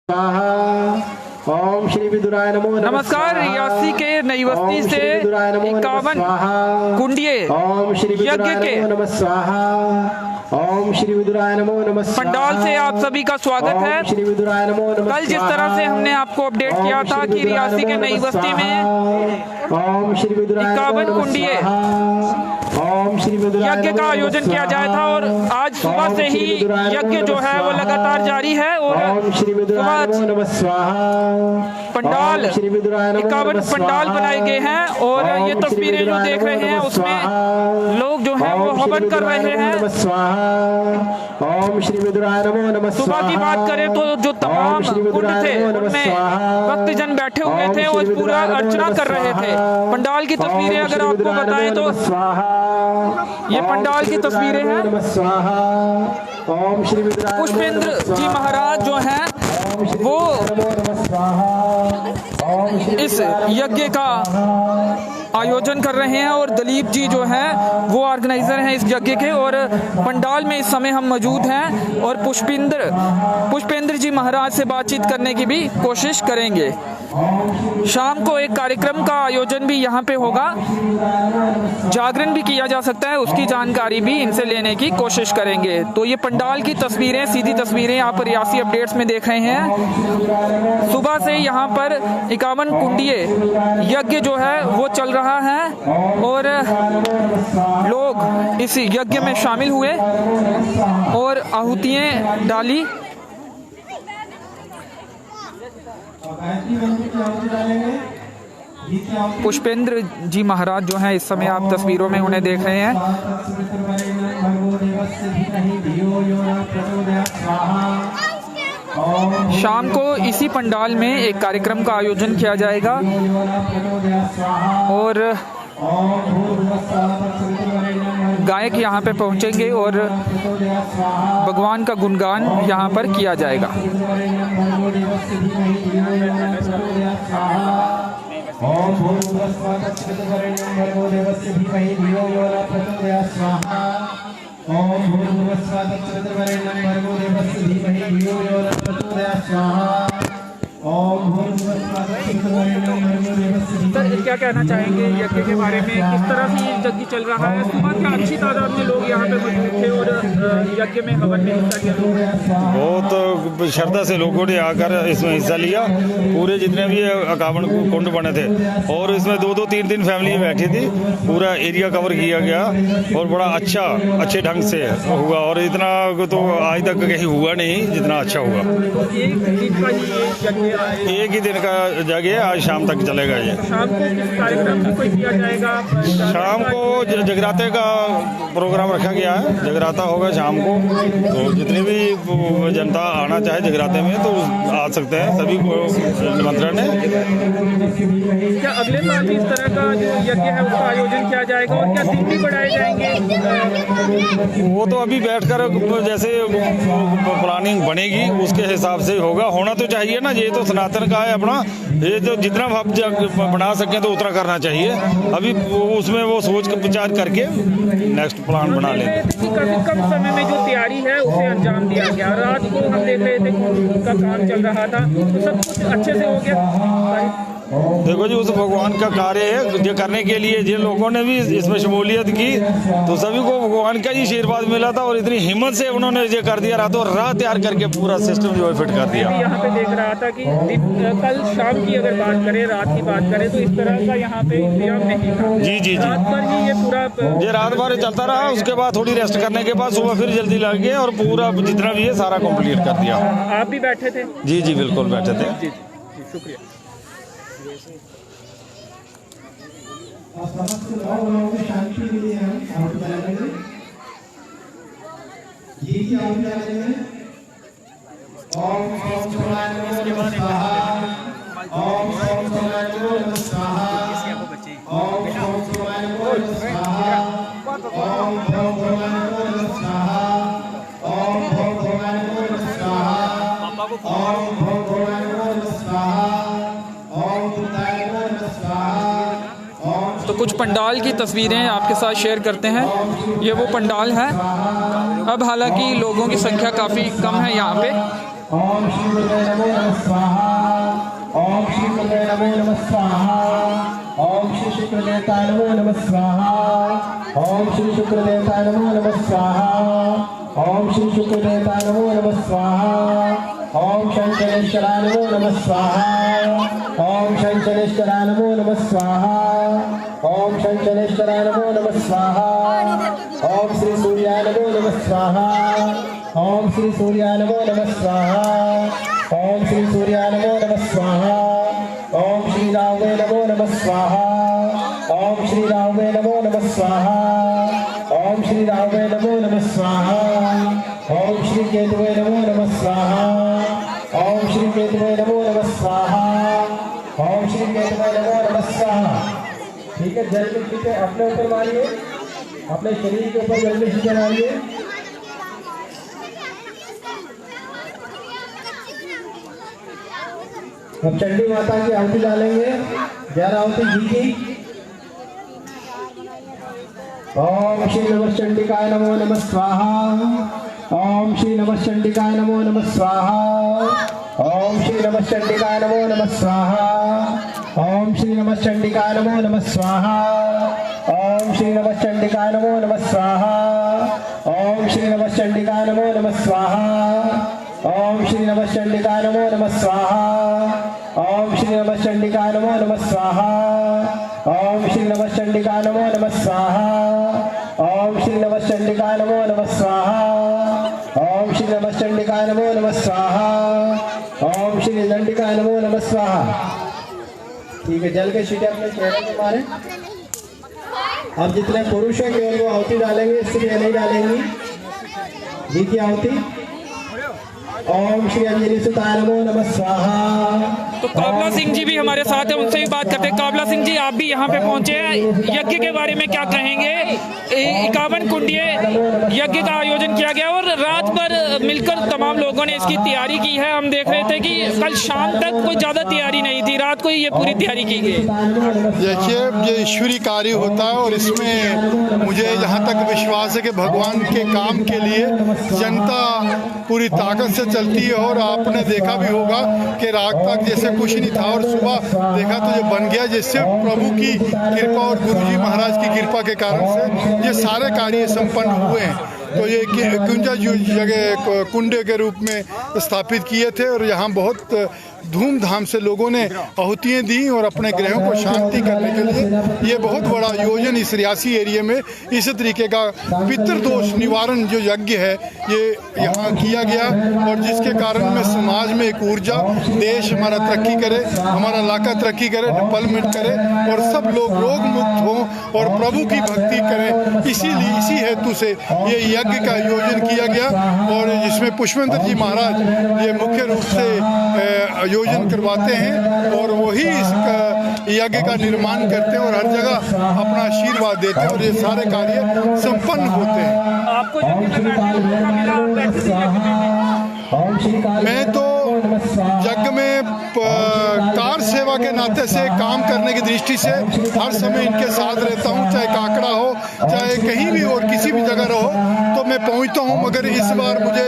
ओम श्री विदुराय नमो नमः। नमस्कार। रियासी के नई बस्ती से 51 कुंडीय यज्ञ के ओम श्री विदुराय नमो नमः पंडाल से आप सभी का स्वागत है। श्री विदुराय नमो नमः। कल जिस तरह से हमने आपको अपडेट किया था कि रियासी के नई बस्ती में ओम श्री विदुराय 51 कुंडीय यज्ञ का आयोजन किया जाया था और आज सुबह से ही यज्ञ जो है वो लगातार जारी है और पंडाल 51 पंडाल बनाए गए हैं और ये तस्वीरें जो देख रहे हैं उसमें लोग जो हैं वो हवन कर रहे हैं। सुबह की बात करें तो जो तमाम कुंड थे उनमें भक्तजन बैठे हुए थे और पूरा अर्चना कर रहे थे। पंडाल की तस्वीरें अगर आपको बताएं तो ये पंडाल की तस्वीरें हैं। पुष्पेंद्र जी महाराज जो हैं वो इस यज्ञ का आयोजन कर रहे हैं और दलीप जी जो हैं वो ऑर्गेनाइजर हैं इस यज्ञ के और पंडाल में इस समय हम मौजूद हैं और पुष्पेंद्र जी महाराज से बातचीत करने की भी कोशिश करेंगे। शाम को एक कार्यक्रम का आयोजन भी यहाँ पे होगा, जागरण भी किया जा सकता है, उसकी जानकारी भी इनसे लेने की कोशिश करेंगे। तो ये पंडाल की तस्वीरें, सीधी तस्वीरें आप रियासी अपडेट्स में देख रहे हैं। सुबह से यहाँ पर 51 कुंडीय यज्ञ जो है वो चल रहा है और लोग इस यज्ञ में शामिल हुए और आहुतियाँ डाली। पुष्पेंद्र जी महाराज जो हैं इस समय आप तस्वीरों में उन्हें देख रहे हैं। शाम को इसी पंडाल में एक कार्यक्रम का आयोजन किया जाएगा और गायक यहाँ पे पहुँचेंगे और भगवान का गुणगान यहाँ पर किया जाएगा। सर क्या कहना चाहेंगे यज्ञ के बारे में, किस तरह से यज्ञ चल रहा है? सुबह क्या अच्छी तादाद में लोग यहाँ पे मौजूद थे और यज्ञ में हवन में हिस्सा लिया। बहुत श्रद्धा से लोगों ने आकर इसमें हिस्सा लिया। पूरे जितने भी 51 कुंड बने थे और इसमें 2-2, 3-3 फैमिली बैठी थी। पूरा एरिया कवर किया गया और बड़ा अच्छे ढंग से हुआ और इतना तो आज तक कहीं हुआ नहीं जितना अच्छा हुआ। एक ही दिन का जगह आज शाम तक चलेगा। ये शाम को किस कार्यक्रम की कोई किया जाएगा? शाम को जगराते का प्रोग्राम रखा गया है। जगराता होगा शाम को, तो जितनी भी जनता आना चाहे जगराते में तो आ सकते हैं, सभी को निमंत्रण है। क्या अगले साल भी इस तरह का जो यज्ञ है उसका आयोजन किया जाएगा और क्या दिन भी बढ़ाए जाएंगे? वो तो अभी बैठकर जैसे प्लानिंग बनेगी उसके हिसाब से होगा। होना तो चाहिए ना, ये तो सनातन का है अपना, ये तो जितना आप बना सकें तो उतना करना चाहिए। अभी उसमें वो सोच कर विचार करके नेक्स्ट प्लान बना लें। काफी कम समय में जो तैयारी है उसे अंजाम दिया गया। रात को हम देख रहे थे उनका काम चल रहा था तो सब कुछ अच्छे से हो गया। देखो जी, उस भगवान का कार्य है, ये करने के लिए जिन लोगों ने भी इसमें शमूलियत की तो सभी को भगवान का ही आशीर्वाद मिला था और इतनी हिम्मत से उन्होंने ये कर दिया। रातों रात तैयार करके पूरा सिस्टम जो है फिट कर दिया। यहाँ पे देख रहा था कि कल शाम की अगर बात करें, रात की बात करें तो इस तरह का यहाँ पे इंतजाम नहीं था। जी रात भर ही ये पूरा रात भर चलता रहा। उसके बाद थोड़ी रेस्ट करने के बाद सुबह फिर जल्दी लग गए और पूरा जितना भी है सारा कंप्लीट कर दिया। आप भी बैठे थे? जी बिल्कुल बैठे थे। जी शुक्रिया। समस्त लोगों की शांति के लिए हम आहुति डालेंगे। ये की आहुति डालेंगे। ओम सोमाय नमः स्वाहा, ओम सोमाय नमः स्वाहा, ओम सोमाय नमः स्वाहा, ओम सोमाय नमः स्वाहा, ओम सोमाय नमः स्वाहा, ओम सोमाय नमः स्वाहा, ओम बुद्धाय नमः स्वाहा। तो कुछ पंडाल की तस्वीरें आपके साथ शेयर करते हैं। ये वो पंडाल है। अब हालांकि लोगों की संख्या काफ़ी कम है यहाँ पे ओम श्री गुरुवे नमो नमः स्वाहा। ओम श्री गुरुवे नमो नमः स्वाहा। ओम श्री शुक्रदेवताय नमो नमः स्वाहा। ओम श्री शुक्रदेवताय नमो नमः स्वाहा। ओम श्री शुक्रदेवताय नमो नमः स्वाहा। ओम शंकरेश्वराय नमो नमः स्वाहा। ओम शंकरेश्वराय नमो नमः स्वाहा। ओम शंकरेश्वराय नमो नमः स्वाहा। ओम श्री सूर्याय नमो नमः स्वाहा। ओम श्री सूर्याय नमो नमः स्वाहा। ओम श्री सूर्याय नमो नमः स्वाहा। ओम श्री रावे नमो नमः स्वाहा। ओम श्री रावे नमो नमः स्वाहा। ओम श्री रावे नमो नमः स्वाहा। ओम श्री केतवे नमो नमः स्वाहा। ओम श्री केतवे नमो नमः स्वाहा। ओम श्री केतवे नमो नमः स्वाहा। ठीक है, जल के छींटे अपने ऊपर मारिए, अपने शरीर के ऊपर जल के छींटे मारिए। अब चंडी माता की आहुति डालेंगे, 11 आहुति घी की। ओम श्री नमः चंडिकाय नमो नमः स्वाहा। ओम श्री नमः चंडिकाय नमो नमः स्वाहा। ओम श्री नमः चंडिकाय नमो नमः स्वाहा। ओम श्री नमः चंडिकाय नमो नमः स्वाहा। ओम श्री नमः चंडिकाय नमो नमः स्वाहा। ओम श्री नमः चंडिकाय नमो नमः स्वाहा। ओम श्री नमः चंडिकाय नमो नमः स्वाहा। ओम श्री नमः चंडिकाय नमो नमः स्वाहा। ओम श्री नमः चंडिकाय नमो नमः स्वाहा। ओम श्री नमः चंडिकाय नमो नमः स्वाहा। ओम श्री नमः चंडिकाय नमो नमः स्वाहा। ओम श्री चंडिकाय नमो नमः स्वाहा। ठीक है, जल के छींटे अपने चेहरे पे मारे। अब जितने पुरुष हैं केवल वो आहुति डालेंगे, स्त्रियां नहीं डालेंगी घी की आहुति। ओम श्री अंजलि सुताय नमो नमः स्वाहा। तो काबला सिंह जी भी हमारे साथ हैं, उनसे भी बात करते हैं। काबला सिंह जी, आप भी यहाँ पे पहुंचे हैं, यज्ञ के बारे में क्या कहेंगे? 51 कुंडीय यज्ञ का आयोजन किया गया और रात भर मिलकर तमाम लोगों ने इसकी तैयारी की है। हम देख रहे थे कि कल शाम तक कोई ज्यादा तैयारी नहीं थी, रात को ये पूरी तैयारी की गई। देखिए, ये ईश्वरीय कार्य होता है और इसमें मुझे जहाँ तक विश्वास है कि भगवान के काम के लिए जनता पूरी ताकत से चलती है। और आपने देखा भी होगा कि रात तक जैसे कुछ नहीं था और सुबह देखा तो ये बन गया, जिससे प्रभु की कृपा और गुरुजी महाराज की कृपा के कारण से ये सारे कार्य संपन्न हुए हैं। तो ये कुंजा जगह कुंडे के रूप में स्थापित किए थे और यहाँ बहुत धूमधाम से लोगों ने आहुतियाँ दी और अपने ग्रहों को शांति करने के लिए ये बहुत बड़ा आयोजन इस रियासी एरिया में इस तरीके का पितृदोष निवारण जो यज्ञ है ये यहाँ किया गया। और जिसके कारण में समाज में एक ऊर्जा, देश हमारा तरक्की करे, हमारा इलाका तरक्की करे, डेवलपमेंट करे और सब लोग रोग मुक्त हों और प्रभु की भक्ति करें। इसीलिए इसी हेतु से ये यज्ञ का आयोजन किया गया और जिसमें पुष्पेंद्र जी महाराज ये मुख्य रूप से आयोजन करवाते हैं और वही इस यज्ञ का निर्माण करते हैं और हर जगह अपना आशीर्वाद देते हैं और ये सारे कार्य संपन्न होते हैं। आपको मैं तो यज्ञ में कार सेवा के नाते से काम करने की दृष्टि से हर समय इनके साथ रहता हूँ, चाहे काकड़ा हो चाहे कहीं भी और किसी भी जगह रहो तो मैं पहुँचता हूँ। मगर इस बार मुझे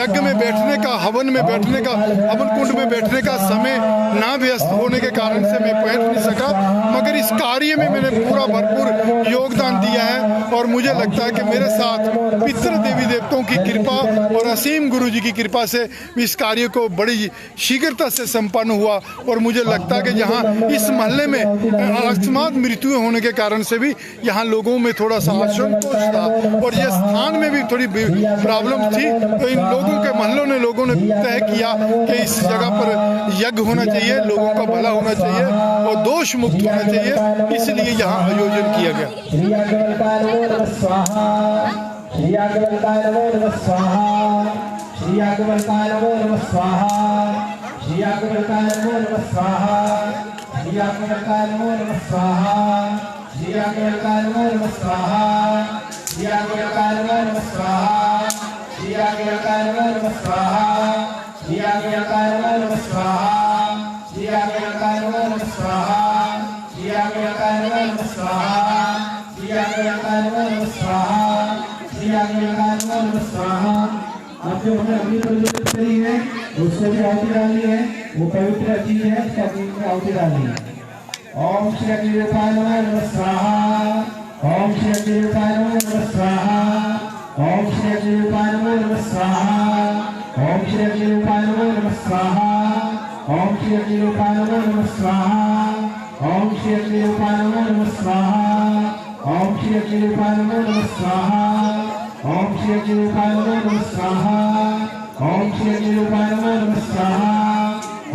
यज्ञ में बैठने का, हवन में बैठने का, हवन कुंड में बैठने का समय ना व्यस्त होने के कारण से मैं पहुँच नहीं सका। मगर इस कार्य में मैंने पूरा भरपूर योगदान दिया है और मुझे लगता है कि मेरे साथ पितृ देवी देवताओं की कृपा और असीम गुरु जी की कृपा से इस कार्य को बड़ी शीघ्रता से संपन्न हुआ। और मुझे लगता है कि यहाँ इस मोहल्ले में अकस्मात मृत्यु होने के कारण से भी यहाँ लोगों में थोड़ा सा असंतोष था और ये स्थान में भी थोड़ी प्रॉब्लम थी। तो इन लोगों ने तय किया कि इस जगह पर यज्ञ होना चाहिए, लोगों का भला होना चाहिए और दोष मुक्त होना चाहिए, इसलिए यहाँ आयोजन किया गया। श्री याज्ञवल्क्याय नमो नमः स्वाहा। श्री याज्ञवल्क्याय नमो नमः स्वाहा। श्री याज्ञवल्क्याय नमो नमः स्वाहा। श्री याज्ञवल्क्याय नमो नमः स्वाहा। श्री याज्ञवल्क्याय नमो नमः स्वाहा। श्री याज्ञवल्क्याय नमो नमः स्वाहा। श्री याज्ञवल्क्याय नमो नमः स्वाहा। श्री याज्ञवल्क्याय नमो नमः स्वाहा। श्री याज्ञवल्क्याय नमो नमः स्वाहा। श्री याज्ञवल्क्याय नमो नमः स्वाहा। श्री याज्ञवल्क्याय नमो नमः स्वाहा। श्री याज्ञवल्क्याय नमो नमः स्वाहा। अब जो हमने अपनी प्रज्वलित करी है उसको भी आहुति डालनी है, वो पवित्र चीज है, उसको अपनी आहुति डालनी है। ओम श्री अग्निरूपाय नमः स्वाहा। ओम श्री अग्निरूपाय नमः स्वाहा। ओम श्री अग्निरूपाय नमः स्वाहा। ओम श्री अग्निरूपाय नमः स्वाहा। ओम श्री अग्निरूपाय नमः स्वाहा। ओम श्री अग्निरूपाय नमः स्वाहा। ओम श्री अग्निरूपाय नमः स्वाहा। ओम श्री अग्निरूपाय नमः स्वाहा। ओम श्री अग्निरूपाय नमः स्वाहा।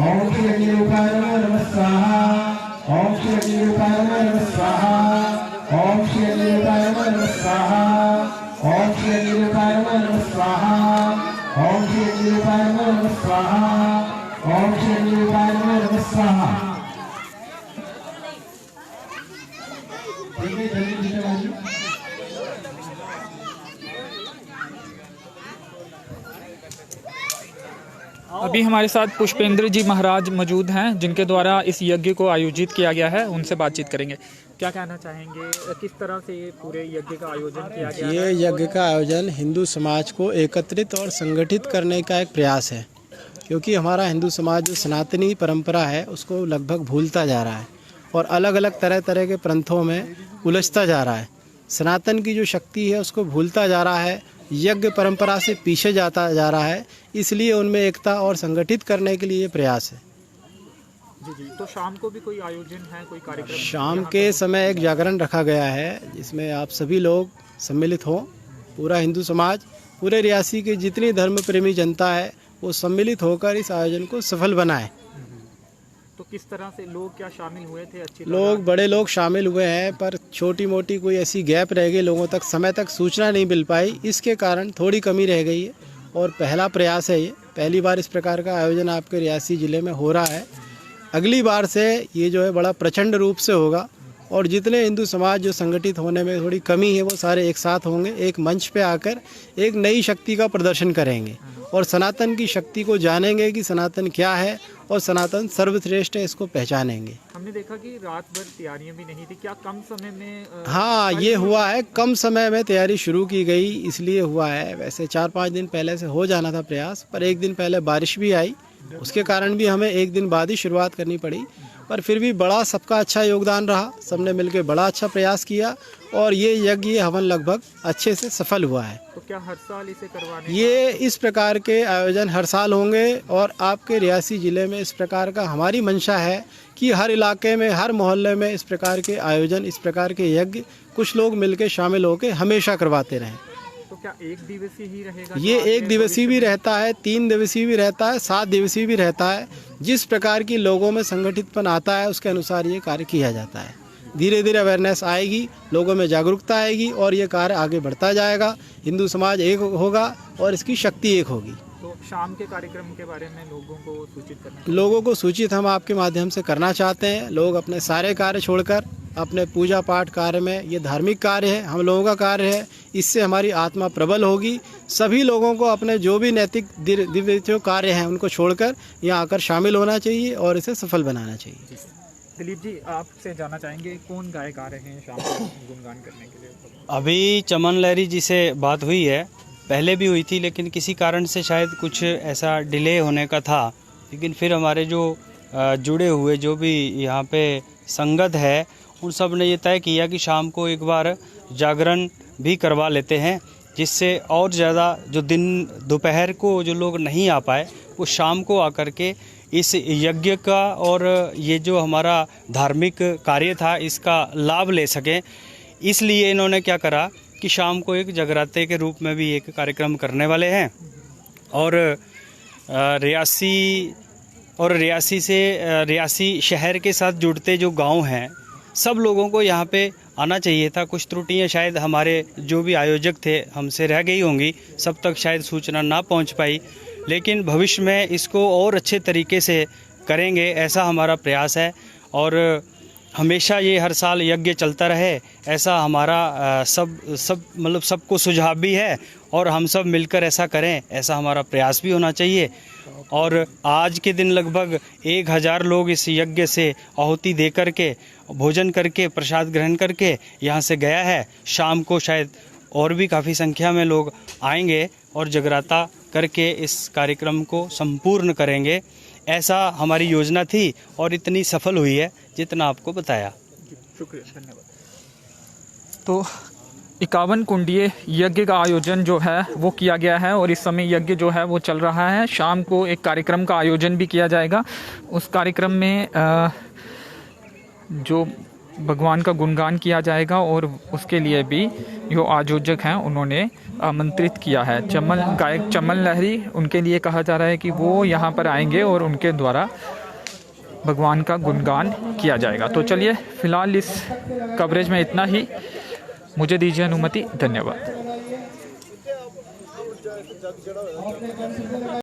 ओम श्री अग्निरूपाय नमः स्वाहा। ओम श्री अग्निरूपाय नमः स्वाहा। ओम श्री अग्निरूपाय नमः स्वाहा। ओम श्री अग्निरूपाय नमः स्वाहा। ओम श्री अग्निरूपाय नमः स्वाहा। ओम श्री अग्निरूपाय नमः स्वाहा। ठीक है, जल्दी नीचे आइए। अभी हमारे साथ पुष्पेंद्र जी महाराज मौजूद हैं, जिनके द्वारा इस यज्ञ को आयोजित किया गया है। उनसे बातचीत करेंगे। क्या कहना चाहेंगे, किस तरह से ये पूरे यज्ञ का आयोजन किया गया है? ये यज्ञ का आयोजन हिंदू समाज को एकत्रित और संगठित करने का एक प्रयास है, क्योंकि हमारा हिंदू समाज जो सनातनी परंपरा है उसको लगभग भूलता जा रहा है और अलग अलग तरह तरह के पंथों में उलझता जा रहा है। सनातन की जो शक्ति है उसको भूलता जा रहा है, यज्ञ परंपरा से पीछे जाता जा रहा है। इसलिए उनमें एकता और संगठित करने के लिए ये प्रयास है। जी। तो शाम को भी कोई आयोजन है, कोई कार्यक्रम? शाम के समय एक जागरण रखा गया है, जिसमें आप सभी लोग सम्मिलित हों। पूरा हिंदू समाज, पूरे रियासी की जितनी धर्म प्रेमी जनता है वो सम्मिलित होकर इस आयोजन को सफल बनाए। तो किस तरह से लोग क्या शामिल हुए थे? अच्छे लोग, बड़े लोग शामिल हुए हैं, पर छोटी मोटी कोई ऐसी गैप रह गई, लोगों तक समय तक सूचना नहीं मिल पाई, इसके कारण थोड़ी कमी रह गई है। और पहला प्रयास है, ये पहली बार इस प्रकार का आयोजन आपके रियासी ज़िले में हो रहा है। अगली बार से ये जो है बड़ा प्रचंड रूप से होगा और जितने हिंदू समाज जो संगठित होने में थोड़ी कमी है वो सारे एक साथ होंगे, एक मंच पे आकर एक नई शक्ति का प्रदर्शन करेंगे और सनातन की शक्ति को जानेंगे कि सनातन क्या है और सनातन सर्वश्रेष्ठ है, इसको पहचानेंगे। हमने देखा कि रात भर तैयारियां भी नहीं थी, क्या कम समय में? हाँ, ये हुआ है, कम समय में तैयारी शुरू की गई, इसलिए हुआ है। वैसे 4-5 दिन पहले से हो जाना था प्रयास, पर एक दिन पहले बारिश भी आई, उसके कारण भी हमें एक दिन बाद ही शुरुआत करनी पड़ी। पर फिर भी बड़ा सबका अच्छा योगदान रहा, सबने मिलकर बड़ा अच्छा प्रयास किया और ये यज्ञ, ये हवन लगभग अच्छे से सफल हुआ है। तो क्या हर साल इसे करवाने? ये इस प्रकार के आयोजन हर साल होंगे और आपके रियासी ज़िले में इस प्रकार का हमारी मंशा है कि हर इलाके में, हर मोहल्ले में इस प्रकार के आयोजन, इस प्रकार के यज्ञ कुछ लोग मिलकर शामिल होकर हमेशा करवाते रहें। तो क्या एक दिवसीय ही रहेगा? ये एक दिवसीय भी रहता है, 3 दिवसीय भी रहता है, 7 दिवसीय भी रहता है। जिस प्रकार की लोगों में संगठितपन आता है उसके अनुसार ये कार्य किया जाता है। धीरे धीरे अवेयरनेस आएगी, लोगों में जागरूकता आएगी और ये कार्य आगे बढ़ता जाएगा। हिंदू समाज एक होगा और इसकी शक्ति एक होगी। तो शाम के कार्यक्रम के बारे में लोगों को सूचित करना? लोगों को सूचित हम आपके माध्यम से करना चाहते हैं। लोग अपने सारे कार्य छोड़कर अपने पूजा पाठ कार्य में, ये धार्मिक कार्य है, हम लोगों का कार्य है, इससे हमारी आत्मा प्रबल होगी। सभी लोगों को अपने जो भी नैतिक दिव्य जो कार्य हैं उनको छोड़कर यहाँ आकर शामिल होना चाहिए और इसे सफल बनाना चाहिए। दिलीप जी, आपसे जानना चाहेंगे कौन गायक आ रहे हैं शाम को गुणगान करने के लिए? अभी चमन लहरी जी से बात हुई है, पहले भी हुई थी, लेकिन किसी कारण से शायद कुछ ऐसा डिले होने का था। लेकिन फिर हमारे जो जुड़े हुए जो भी यहाँ पे संगत है उन सब ने ये तय किया कि शाम को एक बार जागरण भी करवा लेते हैं, जिससे और ज़्यादा जो दिन दोपहर को जो लोग नहीं आ पाए वो शाम को आकर के इस यज्ञ का और ये जो हमारा धार्मिक कार्य था इसका लाभ ले सकें। इसलिए इन्होंने क्या करा कि शाम को एक जगराते के रूप में भी एक कार्यक्रम करने वाले हैं और रियासी शहर के साथ जुड़ते जो गांव हैं सब लोगों को यहाँ पे आना चाहिए था। कुछ त्रुटियाँ शायद हमारे जो भी आयोजक थे हमसे रह गई होंगी, सब तक शायद सूचना ना पहुँच पाई, लेकिन भविष्य में इसको और अच्छे तरीके से करेंगे, ऐसा हमारा प्रयास है। और हमेशा ये हर साल यज्ञ चलता रहे, ऐसा हमारा सबको सुझाव भी है और हम सब मिलकर ऐसा करें, ऐसा हमारा प्रयास भी होना चाहिए। और आज के दिन लगभग 1000 लोग इस यज्ञ से आहुति दे करके, भोजन करके, प्रसाद ग्रहण करके यहाँ से गया है। शाम को शायद और भी काफ़ी संख्या में लोग आएंगे और जगराता करके इस कार्यक्रम को संपूर्ण करेंगे। ऐसा हमारी योजना थी और इतनी सफल हुई है जितना आपको बताया। तो 51 कुंडीय यज्ञ का आयोजन जो है वो किया गया है और इस समय यज्ञ जो है वो चल रहा है। शाम को एक कार्यक्रम का आयोजन भी किया जाएगा। उस कार्यक्रम में जो भगवान का गुणगान किया जाएगा और उसके लिए भी जो आयोजक हैं उन्होंने आमंत्रित किया है। गायक चमन लहरी, उनके लिए कहा जा रहा है कि वो यहाँ पर आएंगे और उनके द्वारा भगवान का गुणगान किया जाएगा। तो चलिए फ़िलहाल इस कवरेज में इतना ही। मुझे दीजिए अनुमति। धन्यवाद।